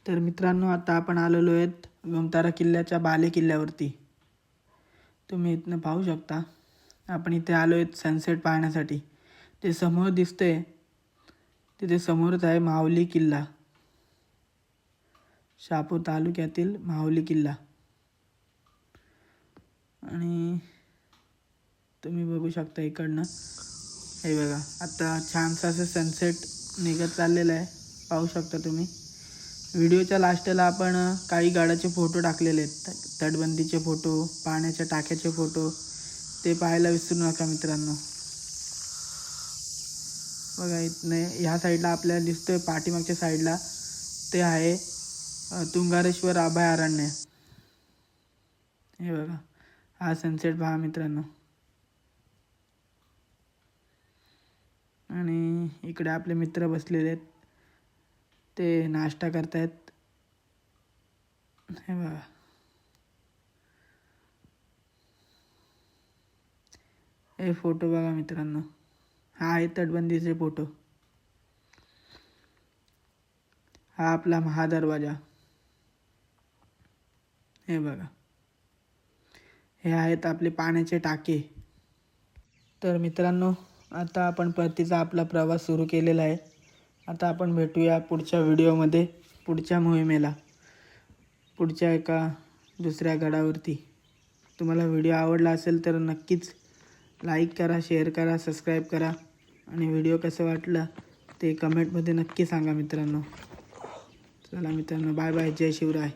तर मित्रांनो, आता आपण आलेलो आहेत गोमतारा किल्ल्याच्या बाले किल्ल्यावरती. तुम्ही इथनं पाहू शकता. आपण इथे आलो आहेत सनसेट पाहण्यासाठी. ते समोर दिसतंय तिथे समोरच आहे माहुली किल्ला, शहापूर तालुक्यातील माहुली किल्ला. आणि तुम्ही बघू शकता इकडनं, हे बघा आता छानसा असं सनसेट निघत चाललेलं आहे, पाहू शकता तुम्ही. व्हिडिओच्या लास्टला आपण काही गडाचे फोटो टाकलेले आहेत, तटबंदीचे फोटो, पाण्याच्या टाक्याचे फोटो, ते पाहायला विसरू नका मित्रांनो. बघा इथने ह्या साईडला आपल्याला दिसतोय, पाठीमागच्या साईडला ते आहे तुंगारेश्वर अभयारण्य. हे बघा, हा सनसेट पहा मित्रांनो. आणि इकडे आपले मित्र बसलेले आहेत, ते नाश्ता करतायत. हे बघा, हे फोटो बघा मित्रांनो, हा आहे तटबंदीचे फोटो. हा आपला महादरवाजा. हे बघा, हे आहेत आपले पाण्याचे टाके. तर मित्रांनो, आता आपण परतीचा आपला प्रवास सुरू केलेला आहे. आता आपण भेटूया पुढच्या व्हिडिओमध्ये, पुढच्या मोहिमेला, पुढच्या एका दुसऱ्या गडावरती. तुम्हाला व्हिडिओ आवडला असेल तर नक्कीच लाईक करा, शेअर करा, सबस्क्राईब करा. आणि व्हिडिओ कसं वाटलं ते कमेंटमध्ये नक्की सांगा मित्रांनो. चला मित्रांनो, बाय बाय, जय शिवराय.